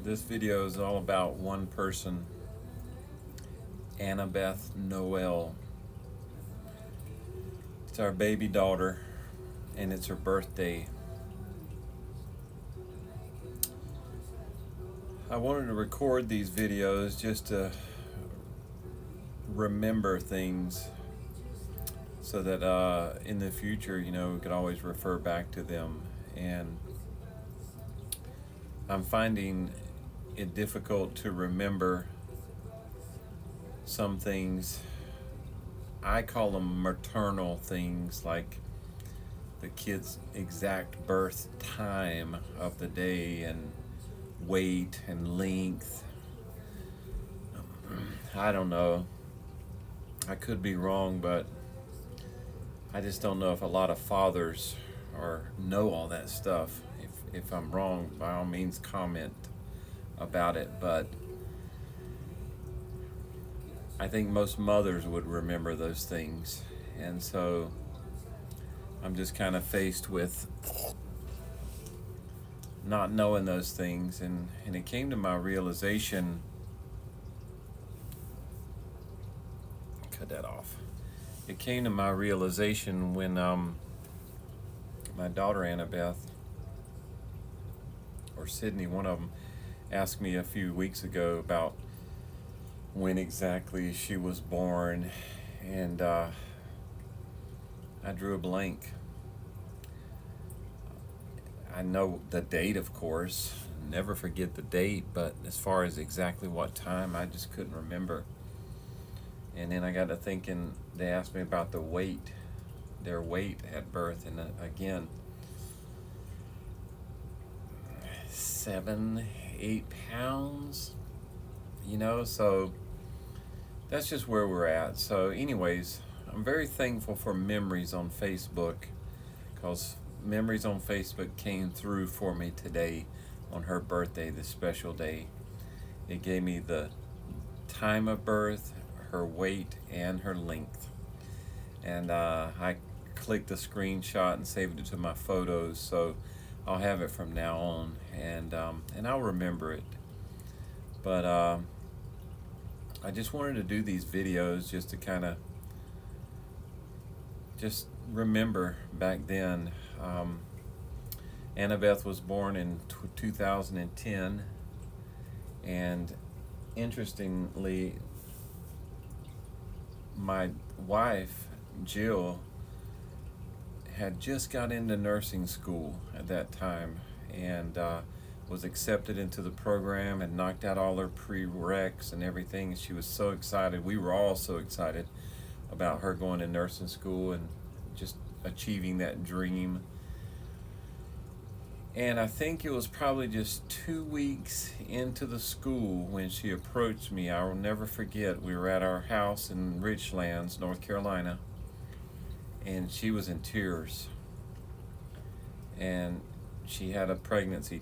This video is all about one person, Annabeth Noel. It's our baby daughter, and it's her birthday. I wanted to record these videos just to remember things so that in the future, we could always refer back to them. And I'm finding it difficult to remember some things. I call them maternal things, like the kid's exact birth time of the day and weight and length. I don't know. I could be wrong, but I just don't know if a lot of fathers know all that stuff. If I'm wrong, by all means comment about it, but I think most mothers would remember those things. And so I'm just kind of faced with not knowing those things, and it came to my realization. Cut that off. It came to my realization when my daughter Annabeth, or Sydney, one of them, asked me a few weeks ago about when exactly she was born, and I drew a blank. I know the date, of course, never forget the date, but as far as exactly what time, I just couldn't remember. And then I got to thinking, they asked me about the weight, their weight at birth, and again, 7-8 pounds, so that's just where we're at. So anyways, I'm very thankful for memories on Facebook, because memories on Facebook came through for me today on her birthday, this special day. It gave me the time of birth, her weight, and her length. And I clicked the screenshot and saved it to my photos, so I'll have it from now on, and I'll remember it. But I just wanted to do these videos just to kind of just remember back then. Annabeth was born in 2010, and interestingly, my wife, Jill, had just got into nursing school at that time, and was accepted into the program and knocked out all her prereqs and everything. She was so excited. We were all so excited about her going to nursing school and just achieving that dream. And I think it was probably just 2 weeks into the school when she approached me. I will never forget. We were at our house in Richlands, North Carolina, and she was in tears. And she had a pregnancy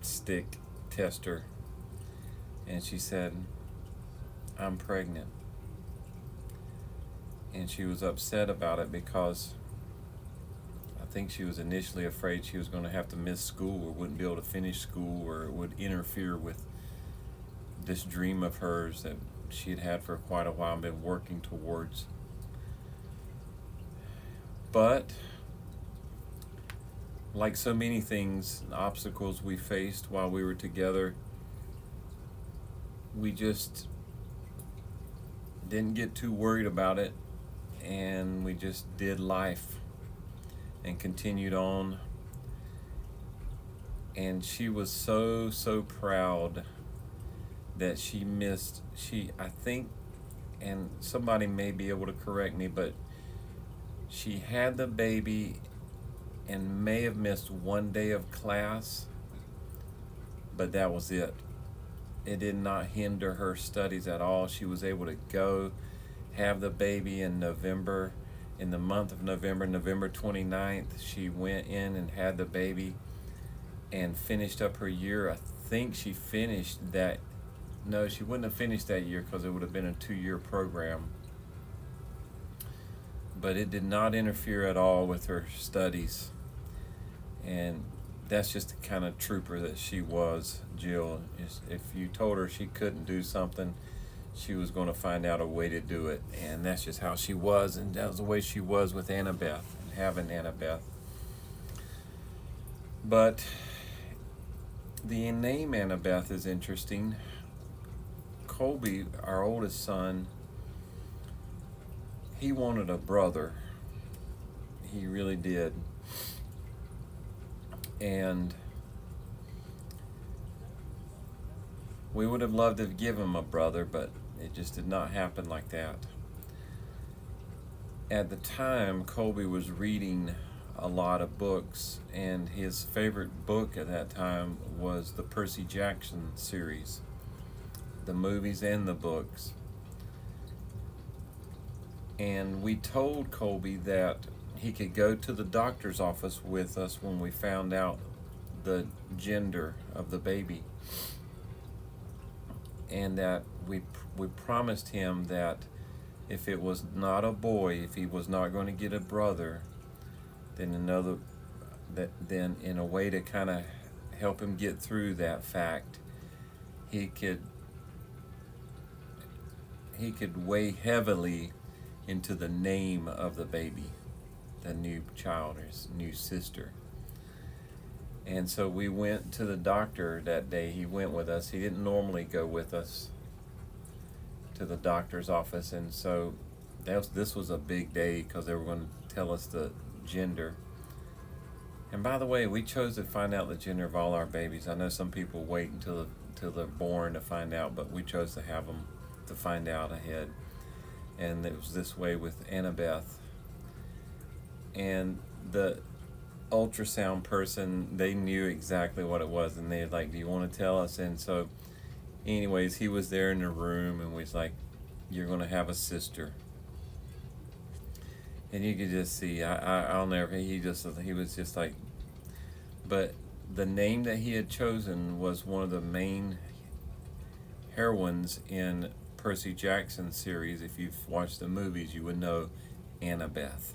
stick tester, and she said, "I'm pregnant." And she was upset about it because I think she was initially afraid she was going to have to miss school or wouldn't be able to finish school, or it would interfere with this dream of hers that she had had for quite a while and been working towards. But like so many things, obstacles we faced while we were together, we just didn't get too worried about it, and we just did life and continued on. And she was so proud that I think, and somebody may be able to correct me, but she had the baby and may have missed one day of class, but that was it. It did not hinder her studies at all. She was able to go have the baby in November. In the month of November, November 29th, she went in and had the baby and finished up her year. I think she finished that. No, she wouldn't have finished that year because it would have been a 2-year program. But it did not interfere at all with her studies. And that's just the kind of trooper that she was, Jill. If you told her she couldn't do something, she was going to find out a way to do it, and that's just how she was, and that was the way she was with Annabeth and having Annabeth. But the name Annabeth is interesting. Colby, our oldest son, he wanted a brother. He really did. And we would have loved to give him a brother, but it just did not happen like that. At the time, Colby was reading a lot of books, and his favorite book at that time was the Percy Jackson series, the movies and the books. And we told Colby that he could go to the doctor's office with us when we found out the gender of the baby, and that we promised him that if it was not a boy, if he was not going to get a brother, then then in a way to kind of help him get through that fact, he could weigh heavily into the name of the baby, the new child, his new sister. And so we went to the doctor that day. He went with us. He didn't normally go with us to the doctor's office, and so this was a big day because they were going to tell us the gender. And by the way, we chose to find out the gender of all our babies. I know some people wait until they're born to find out, but we chose to have them to find out ahead. And it was this way with Annabeth. And the ultrasound person, they knew exactly what it was, and they're like, do you want to tell us? And so anyways, he was there in the room, and was like, you're going to have a sister. And you could just see, I'll never, he was just like, but the name that he had chosen was one of the main heroines in Percy Jackson series. If you've watched the movies, you would know Annabeth.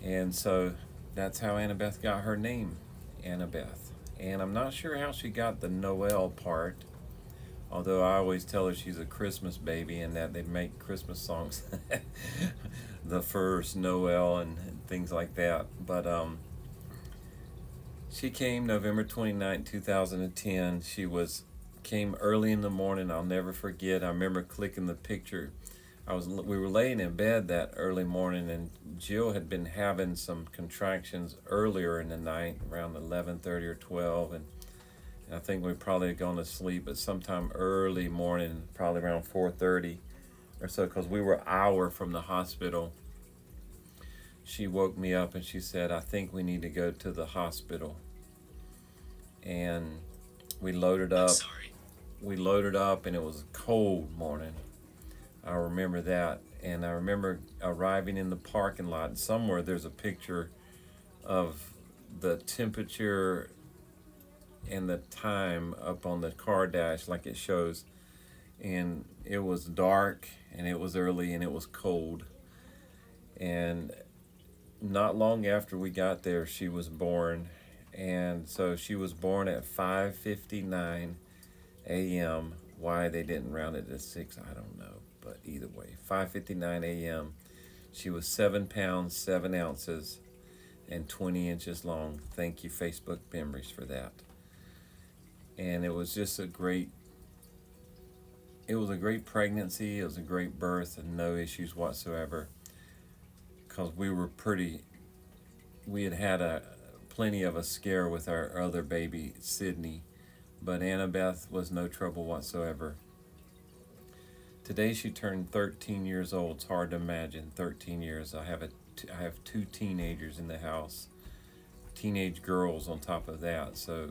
And so that's how Annabeth got her name, Annabeth. And I'm not sure how she got the Noel part, although I always tell her she's a Christmas baby and that they make Christmas songs the first Noel and things like that. But she came November 29, 2010. Came early in the morning. I'll never forget. I remember clicking the picture. We were laying in bed that early morning, and Jill had been having some contractions earlier in the night, around 11:30 or 12, and I think we probably had gone to sleep at sometime early morning, probably around 4:30 or so, because we were an hour from the hospital. She woke me up and she said, I think we need to go to the hospital. And we loaded up. We loaded up, and it was a cold morning. I remember that. And I remember arriving in the parking lot, and somewhere there's a picture of the temperature and the time up on the car dash like it shows. And it was dark, and it was early, and it was cold. And not long after we got there, she was born. And so she was born at 5:59 a.m. Why they didn't round it to 6, I don't know. But either way, 5:59 a.m. She was 7 pounds, 7 ounces, and 20 inches long. Thank you, Facebook Memories, for that. And it was just a great pregnancy. It was a great birth, and no issues whatsoever. Because we had plenty of a scare with our other baby, Sydney. But Annabeth was no trouble whatsoever. Today she turned 13 years old. It's hard to imagine, 13 years. I have 2 teenagers in the house, teenage girls on top of that. So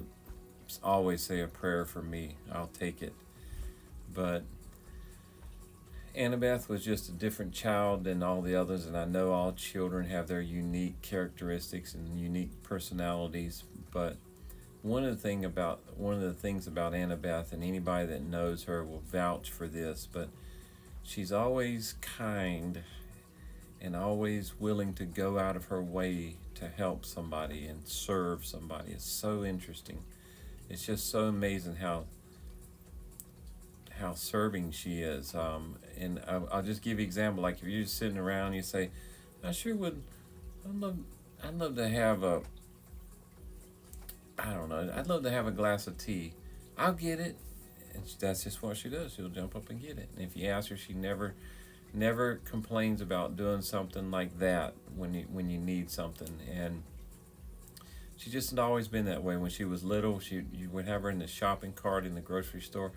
always say a prayer for me. I'll take it. But Annabeth was just a different child than all the others, and I know all children have their unique characteristics and unique personalities. But one of the things about Annabeth, and anybody that knows her will vouch for this, but she's always kind and always willing to go out of her way to help somebody and serve somebody. It's so interesting. It's just so amazing how serving she is. And I'll just give you an example. Like if you're just sitting around, you say, "I sure would. I'd love, I'd love to have a. I don't know. I'd love to have a glass of tea. I'll get it." And that's just what she does. She'll jump up and get it. And if you ask her, she never complains about doing something like that when you need something. And she's just always been that way. When she was little, you would have her in the shopping cart in the grocery store,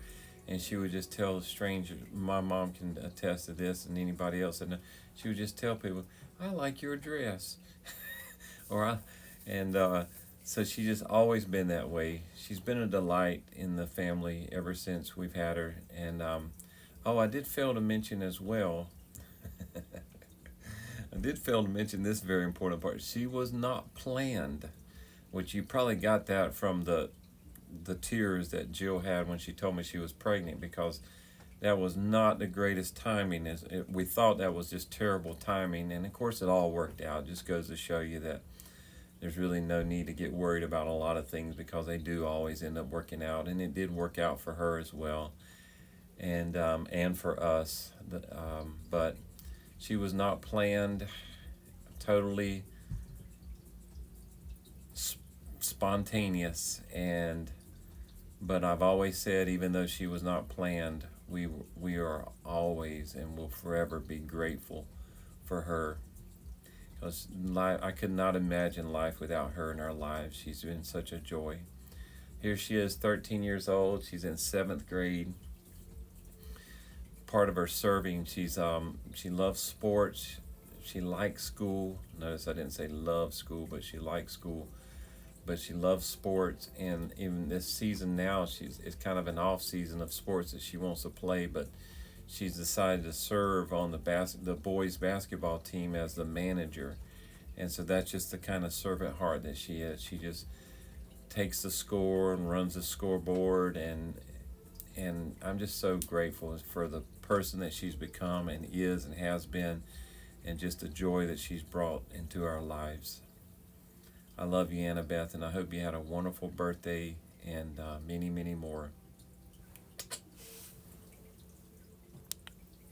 and she would just tell strangers. My mom can attest to this, and anybody else. And she would just tell people, "I like your dress," or I, and so she's just always been that way. She's been a delight in the family ever since we've had her. And oh, I did fail to mention as well. I did fail to mention this very important part. She was not planned, which you probably got that from the tears that Jill had when she told me she was pregnant, because that was not the greatest timing. We thought that was just terrible timing, and of course it all worked out. It just goes to show you that there's really no need to get worried about a lot of things, because they do always end up working out, and it did work out for her as well, and for us. But she was not planned, totally spontaneous, but I've always said, even though she was not planned, we are always and will forever be grateful for her. Because I could not imagine life without her in our lives. She's been such a joy. Here she is, 13 years old. She's in 7th grade. Part of her serving, she loves sports. She likes school. Notice I didn't say love school, but she likes school. But she loves sports, and even this season now, it's kind of an off season of sports that she wants to play, but she's decided to serve on the boys basketball team as the manager. And so that's just the kind of servant heart that she is. She just takes the score and runs the scoreboard, and I'm just so grateful for the person that she's become and is and has been, and just the joy that she's brought into our lives. I love you, Annabeth, and I hope you had a wonderful birthday and many, many more.